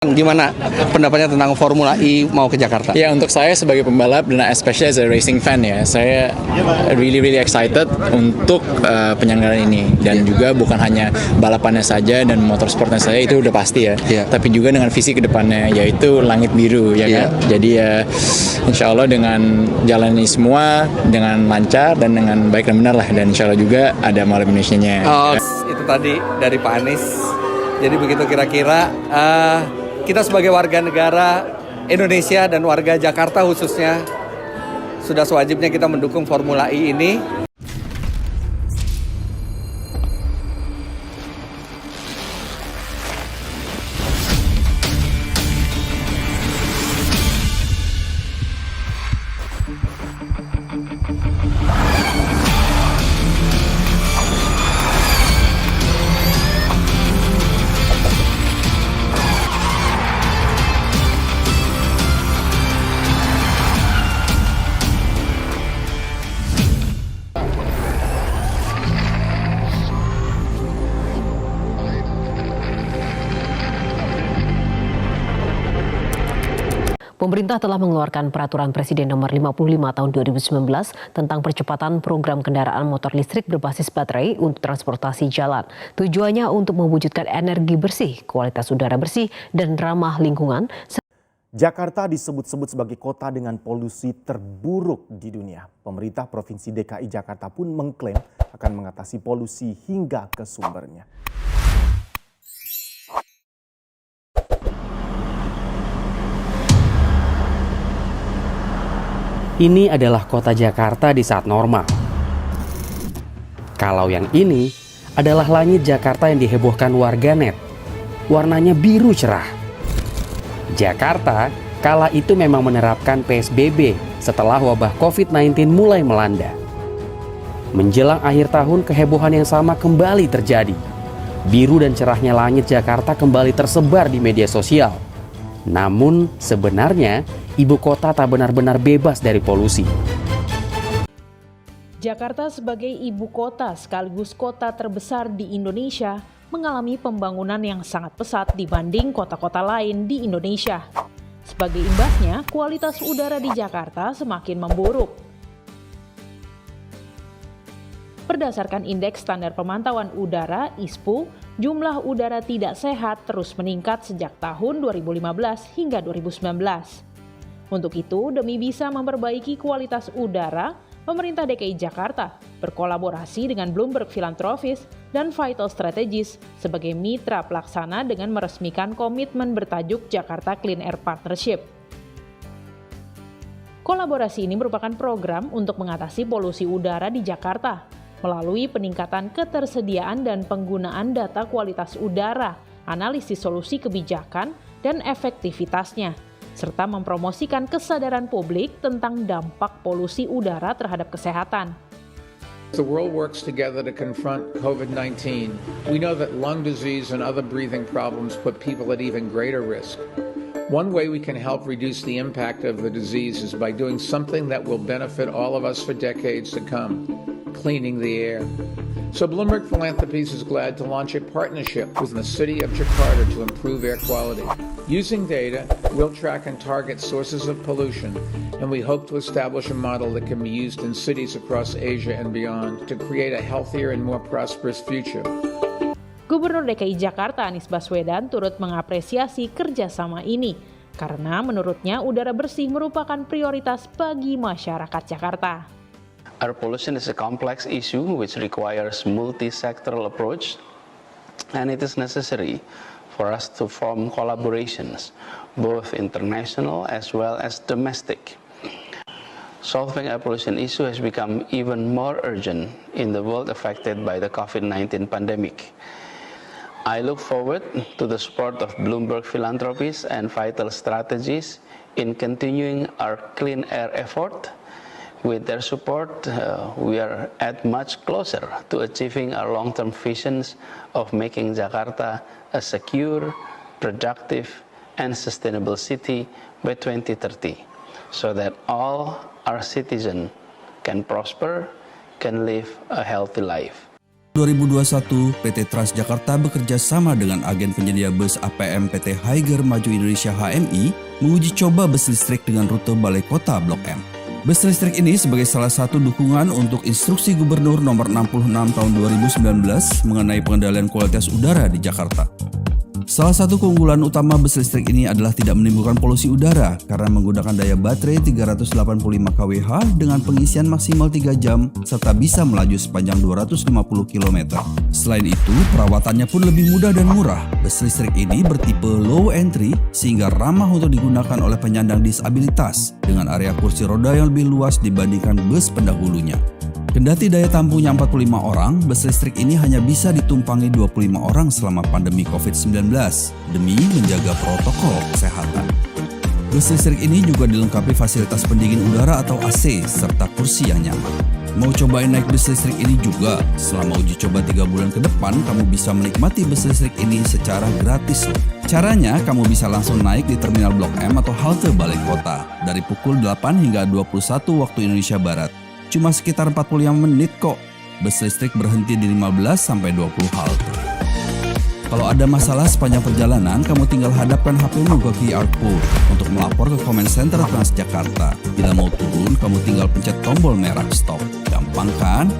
Gimana pendapatnya tentang Formula E mau ke Jakarta? Ya, untuk saya sebagai pembalap dan especially as a racing fan ya, saya really excited untuk penyelenggaraan ini, dan juga bukan hanya balapannya saja dan motorsportnya saja, itu udah pasti ya. Tapi juga dengan visi ke depannya, yaitu langit biru ya kan. Jadi ya insya Allah dengan jalan ini semua dengan lancar dan dengan baik dan benar lah, dan insya Allah juga ada malam Indonesianya. Itu tadi dari Pak Anies. Jadi begitu kira-kira kita sebagai warga negara Indonesia dan warga Jakarta khususnya sudah sewajibnya kita mendukung Formula E ini. Pemerintah telah mengeluarkan Peraturan Presiden Nomor 55 Tahun 2019 tentang percepatan program kendaraan motor listrik berbasis baterai untuk transportasi jalan. Tujuannya untuk mewujudkan energi bersih, kualitas udara bersih, dan ramah lingkungan. Jakarta disebut-sebut sebagai kota dengan polusi terburuk di dunia. Pemerintah Provinsi DKI Jakarta pun mengklaim akan mengatasi polusi hingga ke sumbernya. Ini adalah kota Jakarta di saat normal. Kalau yang ini adalah langit Jakarta yang dihebohkan warganet. Warnanya biru cerah. Jakarta kala itu memang menerapkan PSBB setelah wabah COVID-19 mulai melanda. Menjelang akhir tahun, kehebohan yang sama kembali terjadi. Biru dan cerahnya langit Jakarta kembali tersebar di media sosial. Namun sebenarnya ibu kota tak benar-benar bebas dari polusi. Jakarta sebagai ibu kota sekaligus kota terbesar di Indonesia mengalami pembangunan yang sangat pesat dibanding kota-kota lain di Indonesia. Sebagai imbasnya, kualitas udara di Jakarta semakin memburuk. Berdasarkan Indeks Standar Pemantauan Udara (ISPU), jumlah udara tidak sehat terus meningkat sejak tahun 2015 hingga 2019. Untuk itu, demi bisa memperbaiki kualitas udara, pemerintah DKI Jakarta berkolaborasi dengan Bloomberg Philanthropies dan Vital Strategies sebagai mitra pelaksana dengan meresmikan komitmen bertajuk Jakarta Clean Air Partnership. Kolaborasi ini merupakan program untuk mengatasi polusi udara di Jakarta melalui peningkatan ketersediaan dan penggunaan data kualitas udara, analisis solusi kebijakan, dan efektivitasnya, serta mempromosikan kesadaran publik tentang dampak polusi udara terhadap kesehatan. The world works together to confront COVID-19. We know that lung disease and other breathing problems put people at even greater risk. One way we can help reduce the impact of the disease is by doing something that will benefit all of us for decades to come: cleaning the air. So Bloomberg Philanthropies is glad to launch a partnership with the city of Jakarta to improve air quality. Using data, we'll track and target sources of pollution, and we hope to establish a model that can be used in cities across Asia and beyond to create a healthier and more prosperous future. Gubernur DKI Jakarta Anies Baswedan turut mengapresiasi kerjasama ini karena menurutnya udara bersih merupakan prioritas bagi masyarakat Jakarta. Air pollution is a complex issue which requires multi-sectoral approach, and it is necessary for us to form collaborations, both international as well as domestic. Solving air pollution issue has become even more urgent in the world affected by the COVID-19 pandemic. I look forward to the support of Bloomberg Philanthropies and Vital Strategies in continuing our clean air effort. With their support, we are at much closer to achieving our long-term visions of making Jakarta a secure, productive, and sustainable city by 2030, so that all our citizens can prosper, can live a healthy life. 2021, PT Transjakarta bekerja sama dengan agen penyedia bus APM PT Higer Maju Indonesia HMI menguji coba bus listrik dengan rute Balai Kota Blok M. Bus listrik ini sebagai salah satu dukungan untuk instruksi Gubernur nomor 66 tahun 2019 mengenai pengendalian kualitas udara di Jakarta. Salah satu keunggulan utama bus listrik ini adalah tidak menimbulkan polusi udara karena menggunakan daya baterai 385 kWh dengan pengisian maksimal 3 jam serta bisa melaju sepanjang 250 km. Selain itu, perawatannya pun lebih mudah dan murah. Bus listrik ini bertipe low entry sehingga ramah untuk digunakan oleh penyandang disabilitas dengan area kursi roda yang lebih luas dibandingkan bus pendahulunya. Kendati daya tampungnya 45 orang, bus listrik ini hanya bisa ditumpangi 25 orang selama pandemi COVID-19 demi menjaga protokol kesehatan. Bus listrik ini juga dilengkapi fasilitas pendingin udara atau AC serta kursi yang nyaman. Mau cobain naik bus listrik ini juga? Selama uji coba 3 bulan ke depan, kamu bisa menikmati bus listrik ini secara gratis. Caranya, kamu bisa langsung naik di Terminal Blok M atau halte Balai Kota dari pukul 8 hingga 21 waktu Indonesia Barat. Cuma sekitar 45 menit kok. Bus listrik berhenti di 15 sampai 20 halte. Kalau ada masalah sepanjang perjalanan, kamu tinggal hadapkan HP-mu ke QR Code untuk melapor ke Comment Center Transjakarta. Bila mau turun, kamu tinggal pencet tombol merah stop. Gampang kan?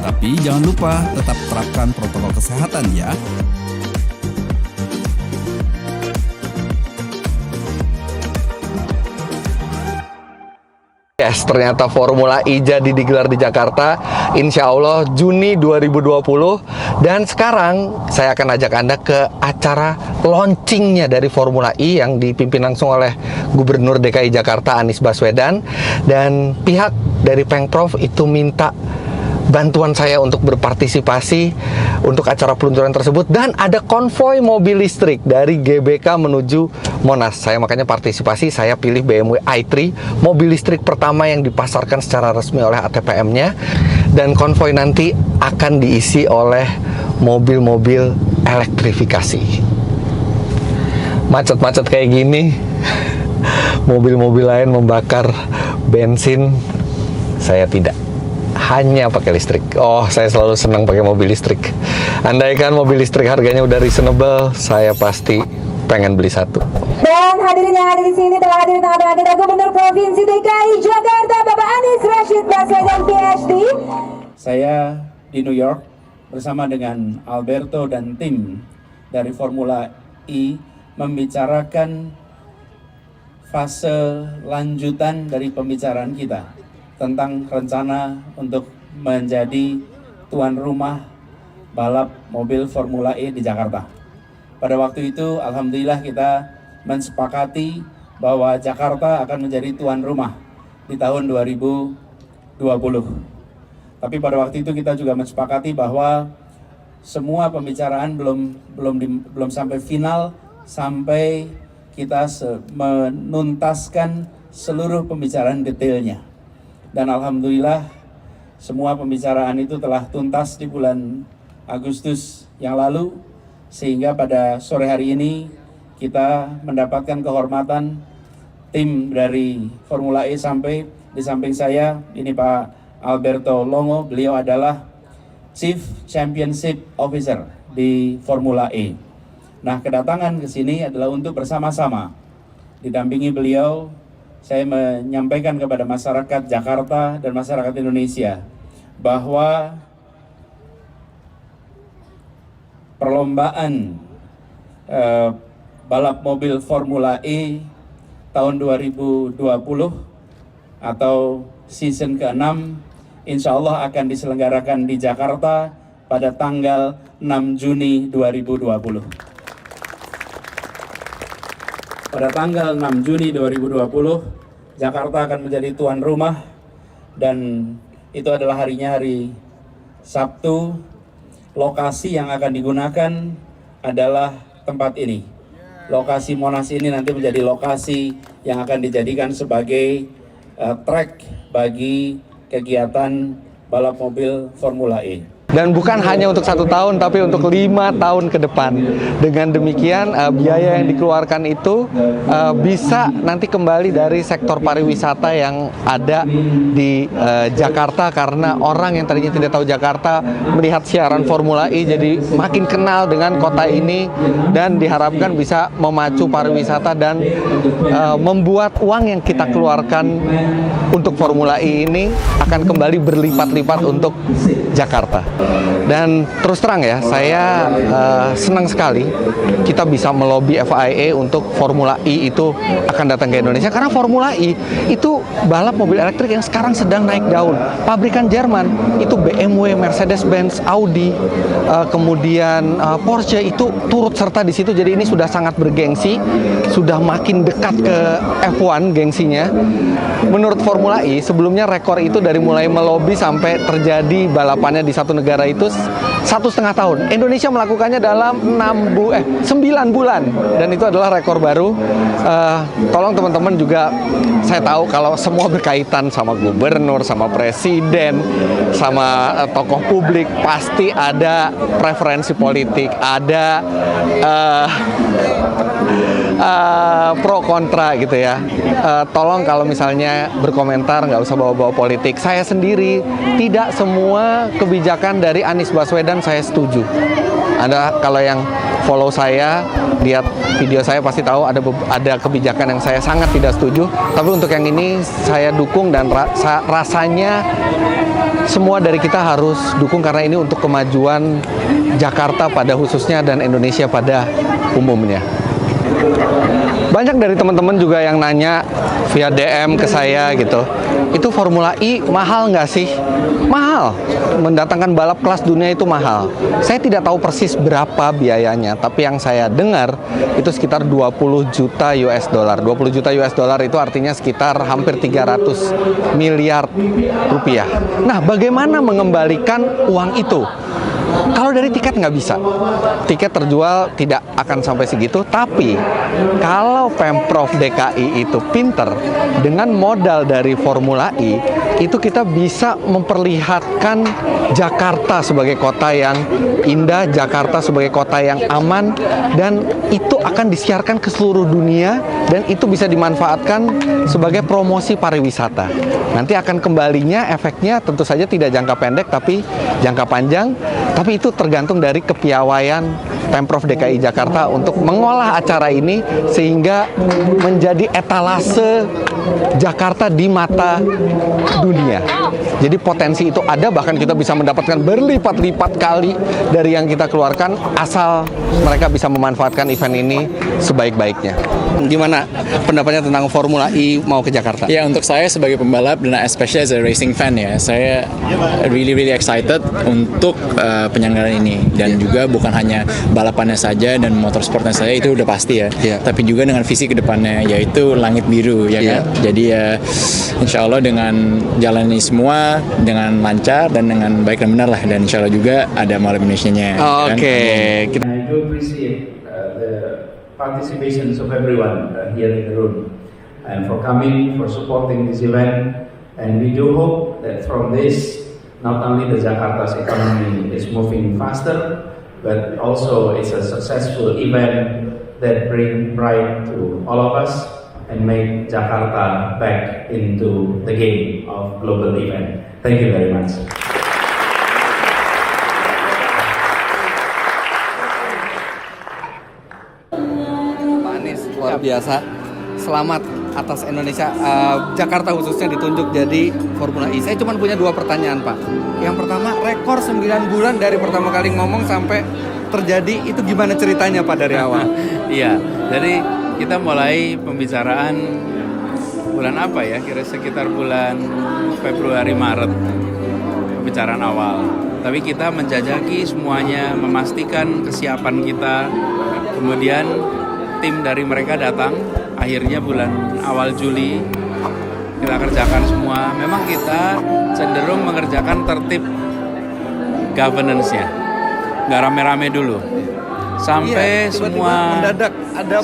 Tapi jangan lupa tetap terapkan protokol kesehatan ya. Yes, ternyata Formula E jadi digelar di Jakarta, insya Allah Juni 2020. Dan sekarang saya akan ajak Anda ke acara launchingnya dari Formula E yang dipimpin langsung oleh Gubernur DKI Jakarta Anies Baswedan. Dan pihak dari Pengprov itu minta bantuan saya untuk berpartisipasi untuk acara peluncuran tersebut, dan ada konvoi mobil listrik dari GBK menuju Monas. Saya makanya partisipasi, saya pilih BMW i3, mobil listrik pertama yang dipasarkan secara resmi oleh ATPM-nya, dan konvoi nanti akan diisi oleh mobil-mobil elektrifikasi. Macet-macet kayak gini, mobil-mobil lain membakar bensin, saya tidak. Hanya pakai listrik. Oh, saya selalu senang pakai mobil listrik. Andaikan mobil listrik harganya udah reasonable, saya pasti pengen beli satu. Dan hadirin yang ada di sini telah hadir di tengah-tengah kita Gubernur Provinsi DKI Jakarta Bapak Anies Rashid Baswedan PhD. Saya di New York bersama dengan Alberto dan tim dari Formula E membicarakan fase lanjutan dari pembicaraan kita tentang rencana untuk menjadi tuan rumah balap mobil Formula E di Jakarta. Pada waktu itu, alhamdulillah kita mensepakati bahwa Jakarta akan menjadi tuan rumah di tahun 2020. Tapi pada waktu itu kita juga mensepakati bahwa semua pembicaraan belum sampai final sampai kita menuntaskan seluruh pembicaraan detailnya. Dan alhamdulillah semua pembicaraan itu telah tuntas di bulan Agustus yang lalu, sehingga pada sore hari ini kita mendapatkan kehormatan tim dari Formula E sampai di samping saya ini Pak Alberto Longo. Beliau adalah Chief Championship Officer di Formula E. Nah, kedatangan ke sini adalah untuk bersama-sama didampingi beliau. Saya menyampaikan kepada masyarakat Jakarta dan masyarakat Indonesia bahwa perlombaan balap mobil Formula E tahun 2020 atau season ke-6 insya Allah akan diselenggarakan di Jakarta pada tanggal 6 Juni 2020. Pada tanggal 6 Juni 2020, Jakarta akan menjadi tuan rumah, dan itu adalah harinya hari Sabtu. Lokasi yang akan digunakan adalah tempat ini. Lokasi Monas ini nanti menjadi lokasi yang akan dijadikan sebagai track bagi kegiatan balap mobil Formula E. Dan bukan hanya untuk 1 tahun, tapi untuk 5 tahun ke depan. Dengan demikian, biaya yang dikeluarkan itu bisa nanti kembali dari sektor pariwisata yang ada di Jakarta, karena orang yang tadinya tidak tahu Jakarta melihat siaran Formula E jadi makin kenal dengan kota ini, dan diharapkan bisa memacu pariwisata dan membuat uang yang kita keluarkan untuk Formula E ini akan kembali berlipat-lipat untuk Jakarta. Dan terus terang ya, saya senang sekali kita bisa melobi FIA untuk Formula E itu akan datang ke Indonesia, karena Formula E itu balap mobil elektrik yang sekarang sedang naik daun. Pabrikan Jerman itu BMW, Mercedes-Benz, Audi, kemudian Porsche itu turut serta di situ. Jadi ini sudah sangat bergengsi, sudah makin dekat ke F1 gengsinya. Menurut Formula E, sebelumnya rekor itu dari mulai melobi sampai terjadi balapannya di satu negara itu 1,5 tahun. Indonesia melakukannya dalam 9 bulan, dan itu adalah rekor baru. Tolong teman-teman juga, saya tahu kalau semua berkaitan sama gubernur, sama presiden, sama tokoh publik, pasti ada preferensi politik, ada pro kontra gitu ya. Tolong kalau misalnya berkomentar nggak usah bawa-bawa politik. Saya sendiri tidak semua kebijakan dari Anies Baswedan saya setuju. Kalau yang follow saya, lihat video saya pasti tahu ada kebijakan yang saya sangat tidak setuju. Tapi untuk yang ini saya dukung, dan rasanya semua dari kita harus dukung, karena ini untuk kemajuan Jakarta pada khususnya dan Indonesia pada umumnya. Banyak dari teman-teman juga yang nanya via DM ke saya gitu, itu Formula E mahal nggak sih? Mahal. Mendatangkan balap kelas dunia itu mahal. Saya tidak tahu persis berapa biayanya, tapi yang saya dengar itu sekitar 20 juta US dollar. 20 juta US dollar itu artinya sekitar hampir 300 miliar rupiah. Nah, bagaimana mengembalikan uang itu? Kalau dari tiket nggak bisa, tiket terjual tidak akan sampai segitu. Tapi kalau Pemprov DKI itu pinter, dengan modal dari Formula E, itu kita bisa memperlihatkan Jakarta sebagai kota yang indah, Jakarta sebagai kota yang aman, dan itu akan disiarkan ke seluruh dunia, dan itu bisa dimanfaatkan sebagai promosi pariwisata. Nanti akan kembalinya, efeknya tentu saja tidak jangka pendek, tapi jangka panjang. Tapi itu tergantung dari kepiawaian Pemprov DKI Jakarta untuk mengolah acara ini sehingga menjadi etalase Jakarta di mata dunia. Jadi potensi itu ada, bahkan kita bisa mendapatkan berlipat-lipat kali dari yang kita keluarkan asal mereka bisa memanfaatkan event ini sebaik-baiknya. Gimana pendapatnya tentang Formula E mau ke Jakarta? Ya, untuk saya sebagai pembalap dan especially as a racing fan ya, saya really excited untuk penyelenggaraan ini, dan juga bukan hanya balapannya saja dan motorsportnya saja, itu udah pasti ya. Tapi juga dengan visi ke depannya, yaitu langit biru ya kan. Jadi ya insya Allah dengan jalan ini semua dengan lancar dan dengan baik dan benar lah, dan insya Allah juga ada malam Indonesianya. Oke. I do appreciate the participations of everyone here in the room, and for coming, for supporting this event, and we do hope that from this, not only the Jakarta's economy is moving faster, but also it's a successful event that bring pride to all of us and make Jakarta back into the game of global event. Thank you very much. Pak Anies, luar biasa. Selamat atas Indonesia, Jakarta khususnya ditunjuk jadi Formula E. Saya cuma punya 2 pertanyaan, Pak. Yang pertama, rekor 9 bulan dari pertama kali ngomong sampai terjadi, itu gimana ceritanya Pak dari awal? Iya, jadi kita mulai pembicaraan bulan apa ya? Kira sekitar bulan Februari Maret, pembicaraan awal. Tapi kita menjajaki semuanya, memastikan kesiapan kita. Kemudian tim dari mereka datang. Akhirnya bulan awal Juli kita kerjakan semua. Memang kita cenderung mengerjakan tertib governance-nya, nggak rame-rame dulu. Sampai semua mendadak ada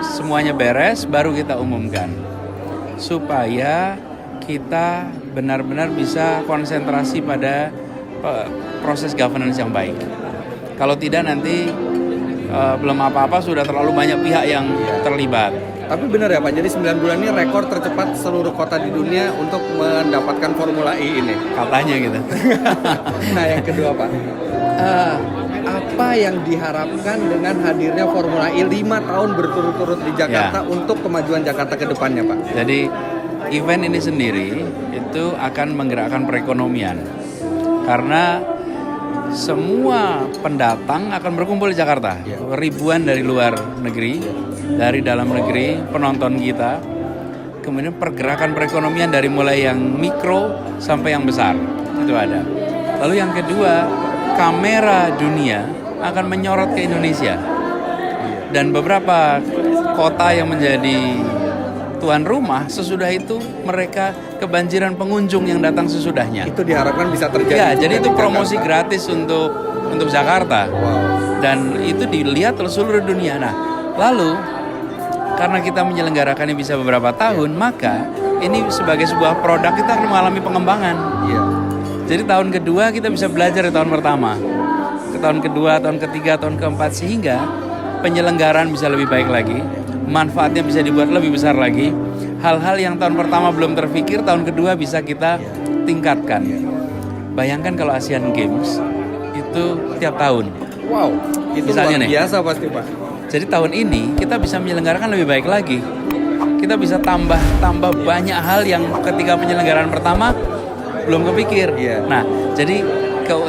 semuanya beres, baru kita umumkan, supaya kita benar-benar bisa konsentrasi pada proses governance yang baik. Kalau tidak nanti belum apa-apa sudah terlalu banyak pihak yang terlibat. Tapi benar ya Pak, jadi 9 bulan ini rekor tercepat seluruh kota di dunia untuk mendapatkan Formula E ini. Katanya gitu. Nah yang kedua Pak, apa yang diharapkan dengan hadirnya Formula E 5 tahun berturut-turut di Jakarta untuk kemajuan Jakarta ke depannya Pak? Jadi event ini sendiri itu akan menggerakkan perekonomian. Karena semua pendatang akan berkumpul di Jakarta. Ribuan dari luar negeri, dari dalam negeri, penonton kita. Kemudian pergerakan perekonomian dari mulai yang mikro sampai yang besar. Itu ada. Lalu yang kedua, kamera dunia akan menyorot ke Indonesia. Dan beberapa kota yang menjadi tuan rumah, sesudah itu mereka kebanjiran pengunjung yang datang sesudahnya. Itu diharapkan bisa terjadi. Ya, jadi itu promosi gratis untuk Jakarta. Dan itu dilihat oleh seluruh dunia. Nah, lalu karena kita menyelenggarakannya bisa beberapa tahun, maka ini sebagai sebuah produk kita akan mengalami pengembangan. Jadi tahun kedua kita bisa belajar dari tahun pertama, ke tahun kedua, tahun ketiga, tahun keempat, sehingga penyelenggaraan bisa lebih baik lagi, manfaatnya bisa dibuat lebih besar lagi. Hal-hal yang tahun pertama belum terpikir, tahun kedua bisa kita tingkatkan. Bayangkan kalau Asian Games itu tiap tahun. Wow, itu misalnya luar biasa pasti Pak. Jadi tahun ini kita bisa menyelenggarakan lebih baik lagi. Kita bisa tambah banyak hal yang ketika penyelenggaraan pertama belum kepikir. Nah, jadi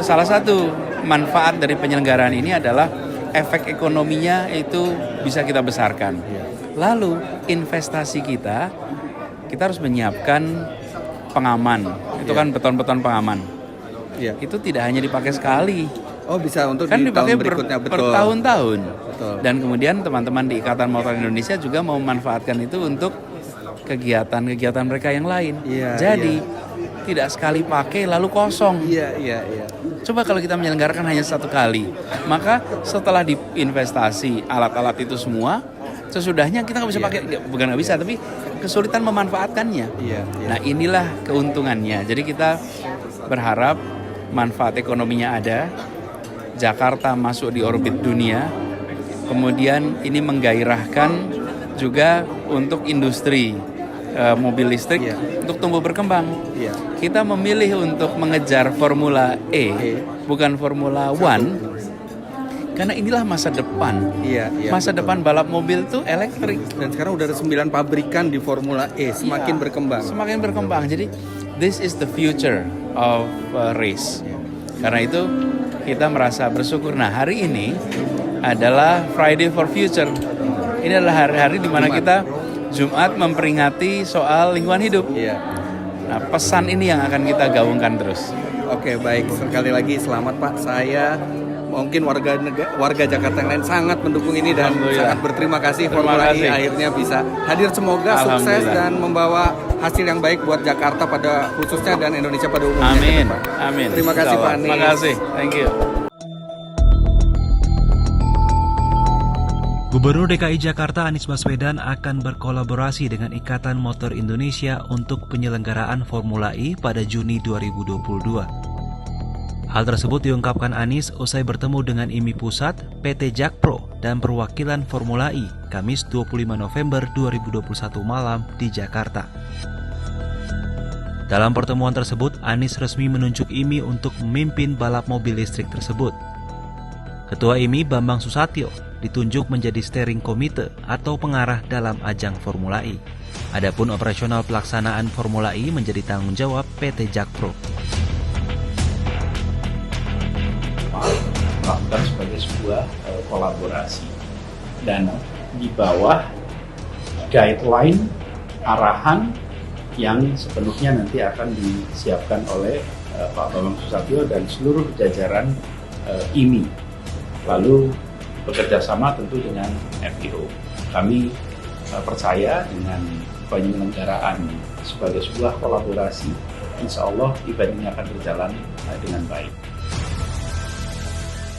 salah satu manfaat dari penyelenggaraan ini adalah efek ekonominya itu bisa kita besarkan. Lalu investasi kita harus menyiapkan pengaman. Itu kan beton-beton pengaman. Itu tidak hanya dipakai sekali. Oh, bisa untuk kan di dipakai tahun berikutnya, bertahun-tahun. Dan kemudian teman-teman di Ikatan Motor Indonesia juga mau memanfaatkan itu untuk kegiatan-kegiatan mereka yang lain. Jadi tidak sekali pakai lalu kosong. Coba kalau kita menyelenggarakan hanya satu kali, maka setelah diinvestasi alat-alat itu semua, sesudahnya kita nggak bisa pakai, bukan nggak bisa, tapi kesulitan memanfaatkannya. Nah inilah keuntungannya. Jadi kita berharap manfaat ekonominya ada, Jakarta masuk di orbit dunia, kemudian ini menggairahkan juga untuk industri mobil listrik untuk tumbuh berkembang. Kita memilih untuk mengejar Formula E, bukan Formula One, karena inilah masa depan. Masa depan balap mobil itu elektrik. Dan sekarang udah ada 9 pabrikan di Formula E, semakin berkembang. Semakin berkembang. Jadi this is the future of race. Karena itu kita merasa bersyukur. Nah hari ini adalah Friday for Future. Ini adalah hari-hari di mana kita Jumat memperingati soal lingkungan hidup. Nah, pesan ini yang akan kita gaungkan terus. Oke, baik. Sekali lagi selamat Pak. Saya mungkin warga Jakarta yang lain sangat mendukung ini dan sangat berterima kasih Formula E akhirnya bisa hadir. Semoga sukses dan membawa hasil yang baik buat Jakarta pada khususnya dan Indonesia pada umumnya. Amin. Amin. Terima kasih Pak Anies. Terima kasih. Thank you. Gubernur DKI Jakarta Anies Baswedan akan berkolaborasi dengan Ikatan Motor Indonesia untuk penyelenggaraan Formula E pada Juni 2022. Hal tersebut diungkapkan Anies usai bertemu dengan IMI Pusat, PT Jakpro, dan perwakilan Formula E Kamis 25 November 2021 malam di Jakarta. Dalam pertemuan tersebut, Anies resmi menunjuk IMI untuk memimpin balap mobil listrik tersebut. Ketua IMI Bambang Susatyo ditunjuk menjadi steering komite atau pengarah dalam ajang Formula E. Adapun operasional pelaksanaan Formula E menjadi tanggung jawab PT Jakpro. Melakukan sebagai sebuah kolaborasi dan di bawah guideline arahan yang sepenuhnya nanti akan disiapkan oleh Pak Bambang Susatyo dan seluruh jajaran IMI. Lalu bekerja sama tentu dengan FIO. Kami percaya dengan penyelenggaraan sebagai sebuah kolaborasi, insya Allah event ini akan berjalan dengan baik.